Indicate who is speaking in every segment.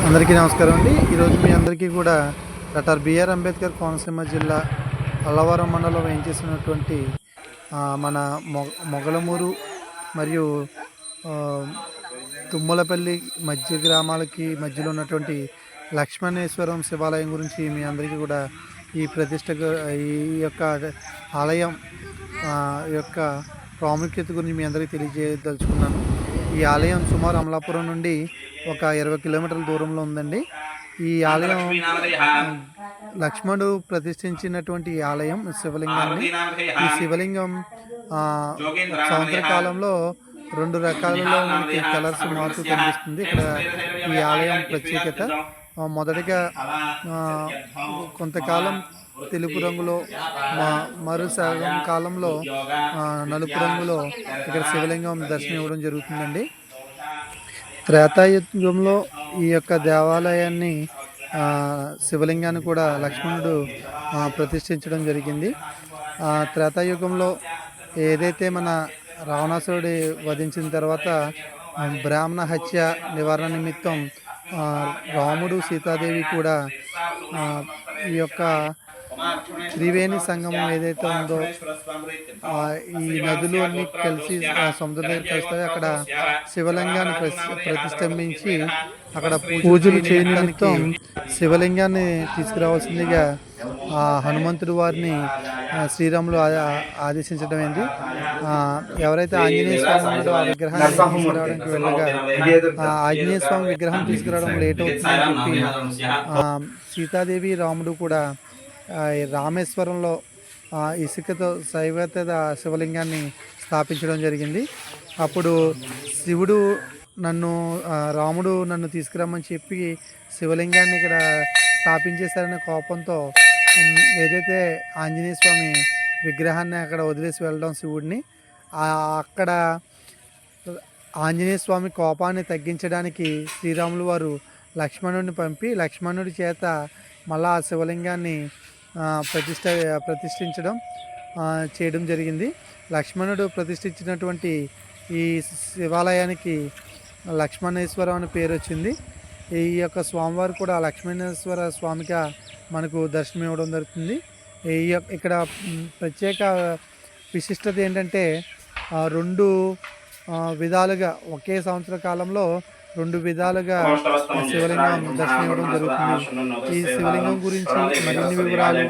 Speaker 1: అందరికీ నమస్కారం అండి. ఈరోజు మీ అందరికీ కూడా డాక్టర్ బిఆర్ అంబేద్కర్ కోనసీమ జిల్లా అల్లవరం మండలం వేయించేసినటువంటి మన మొగలమూరు మరియు తుమ్మలపల్లి మధ్య గ్రామాలకి మధ్యలో ఉన్నటువంటి లక్ష్మణేశ్వరం శివాలయం గురించి మీ అందరికీ కూడా ఈ యొక్క ఆలయం యొక్క ప్రాముఖ్యత గురించి మీ అందరికీ తెలియజేయదలుచుకున్నాను. ఈ ఆలయం సుమారు అమలాపురం నుండి ఒక 20 కిలోమీటర్ల దూరంలో ఉందండి. ఈ ఆలయం లక్ష్మణుడు ప్రతిష్ఠించినటువంటి ఈ ఆలయం శివలింగాన్ని. ఈ శివలింగం సంవత్సర కాలంలో 2 రకాలలో మనకి కలర్స్ మారుతూ కనిపిస్తుంది. ఇక్కడ ఈ ఆలయం ప్రత్యేకత మొదటిగా కొంతకాలం తెలుపు రంగులో మరు సగం కాలంలో నలుపు రంగులో ఇక్కడ శివలింగం దర్శనం ఇవ్వడం జరుగుతుందండి. త్రేతాయుగంలో ఈ యొక్క దేవాలయాన్ని శివలింగాన్ని కూడా లక్ష్మణుడు ప్రతిష్ఠించడం జరిగింది. త్రేతాయుగంలో ఏదైతే మన రావణాసురుడి వధించిన తర్వాత బ్రాహ్మణ హత్య నివారణ నిమిత్తం రాముడు సీతాదేవి కూడా ఈ యొక్క త్రివేణి సంగమం ఏదైతే ఉందో ఈ నదులు అన్నీ కలిసి సముద్రం దగ్గర కలుస్తాయి. అక్కడ శివలింగాన్ని ప్రతిష్ఠించి అక్కడ పూజలు చేయడానికి శివలింగాన్ని తీసుకురావాల్సిందిగా హనుమంతుడు వారిని శ్రీరాములు ఆదేశించడం ఏంటి. ఎవరైతే ఆంజనేయ స్వామి ఉన్నాడో ఆ విగ్రహాన్ని తీసుకురావడానికి వెళ్ళగా ఆంజనేయ స్వామి విగ్రహం తీసుకురావడం లేట్ అవుతుందని చెప్పి సీతాదేవి రాముడు కూడా రామేశ్వరంలో ఇసుకతో శైవత శివలింగాన్ని స్థాపించడం జరిగింది. అప్పుడు శివుడు రాముడు నన్ను తీసుకురమ్మని చెప్పి శివలింగాన్ని ఇక్కడ స్థాపించేశారనే కోపంతో ఏదైతే ఆంజనేయ స్వామి విగ్రహాన్ని అక్కడ వదిలేసి వెళ్ళడం శివుడిని అక్కడ ఆంజనేయ స్వామి కోపాన్ని తగ్గించడానికి శ్రీరాములు వారు లక్ష్మణుడిని పంపి లక్ష్మణుడి చేత మళ్ళా ఆ శివలింగాన్ని ప్రతిష్ఠించడం చేయడం జరిగింది. లక్ష్మణుడు ప్రతిష్ఠించినటువంటి ఈ శివాలయానికి లక్ష్మణేశ్వరం అని పేరు వచ్చింది. ఈ యొక్క స్వామివారు కూడా లక్ష్మణేశ్వర స్వామిగా మనకు దర్శనం ఇవ్వడం జరుగుతుంది. ఇక్కడ ప్రత్యేక విశిష్టత ఏంటంటే 2 విధాలుగా ఒకే సంవత్సర కాలంలో 2 విధాలుగా శివలింగం దర్శనం ఇవ్వడం జరుగుతుంది. ఈ శివలింగం గురించి మరిన్ని వివరాలు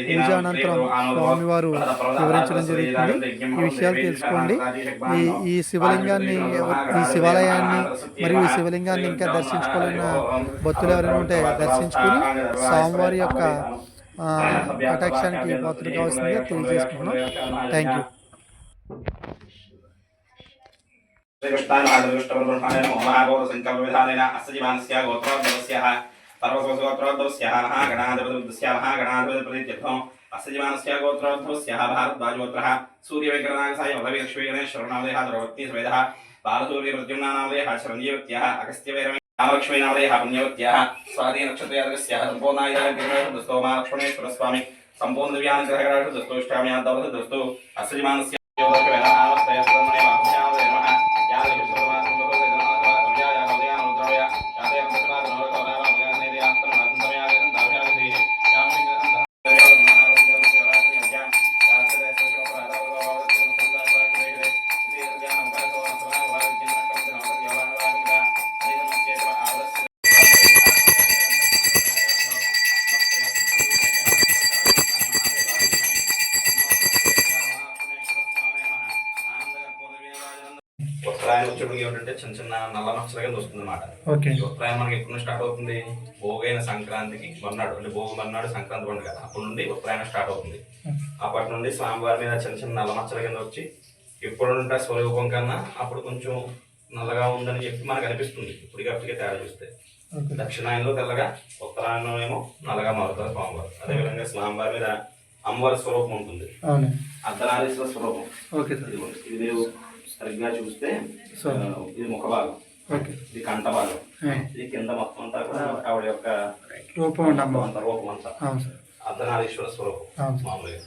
Speaker 1: పూజ అనంతరం స్వామివారు వివరించడం జరుగుతుంది. ఈ విషయాలు తెలుసుకోండి. ఈ శివలింగాన్ని ఈ శివాలయాన్ని మరియు ఈ శివలింగాన్ని ఇంకా దర్శించుకోవాలన్న భక్తులు ఎవరైనా ఉంటే దర్శించుకుని స్వామివారి యొక్క కటాక్షానికి భక్తులు కావాల్సిందిగా తెలియజేసుకుంటున్నాం. Thank you.
Speaker 2: श्रीकृष्णाय महागौरसङ्कल्पविधानेन अस्य जीवानस्य गोत्रोद्भवस्यः सर्वस्वगोत्रोद्भवस्यः महागणाधिपतिप्रतित्यर्थम् अस्य जीवानस्य गोत्रोद्भवस्यः भारद्वाजगोत्रः सूर्यविक्रनागसाय वदविलक्ष्मीगणेश शरणनामदेः द्रवत्नीसमेधः बालसूर्यप्रद्युम्नानामदेः शरण्यवत्यः अगस्त्यवैरमलक्ष्मीनामदेः पुण्यवत्यः स्वाधीनक्षत्रयादस्यः सम्पूर्णायुधो महालक्ष्मणेश्वरस्वामी सम्पूर्ण दिव्यानुग्रहराशु इष्टाम्यादवधु अस्य जीवानस्य ఉత్తరాయణ వచ్చేటికి ఏమిటంటే చిన్న చిన్న నల్ల మచ్చల కింద వస్తుంది అన్నమాట. ఉత్తరాయణ మనకి ఎప్పుడు స్టార్ట్ అవుతుంది? భోగైన సంక్రాంతికి మర్నాడు, అంటే భోగి మర్నాడు సంక్రాంతి పండుగ కదా, అప్పటి నుండి ఉత్తరాయణ స్టార్ట్ అవుతుంది. అప్పటి నుండి స్వామివారి మీద చిన్న చిన్న నల్ల మచ్చల కింద వచ్చి ఇప్పుడుంటే స్వరూపం కన్నా అప్పుడు కొంచెం నల్లగా ఉందని చెప్పి మనకు అనిపిస్తుంది ఇప్పటికప్పటికే తేడా చూస్తే. దక్షిణాయనలో తెల్లగా, ఉత్తరాయణలో ఏమో నల్లగా మారుతారు స్వామివారు. అదేవిధంగా స్వామివారి మీద అమ్మవారి స్వరూపం ఉంటుంది, అర్ధనారీశ్వర స్వరూపం. ఇది సరిగ్గా చూస్తే ఇది ముఖ భాగం, ఇది కంఠ భాగం, ఇది కింద మొత్తం అంతా కూడా ఆవిడ యొక్క రూపం అంతా అర్ధనారీశ్వర స్వరూపం మామూలుగా.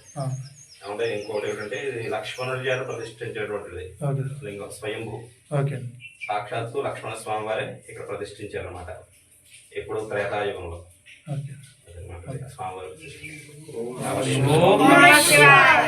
Speaker 2: అంటే ఇంకోటి ఏంటంటే ఇది లక్ష్మణుడి చేత ప్రతిష్ఠించేటువంటిది లింగం, స్వయంభూ. సాక్షాత్తు లక్ష్మణ స్వామి వారే ఇక్కడ ప్రతిష్ఠించారు అనమాట. ఎప్పుడు త్రేతాయుగంలో
Speaker 3: ఓకే.
Speaker 2: అదనమాట స్వామివారి ప్రతిష్ఠ.
Speaker 3: ఓం నమః శివాయ.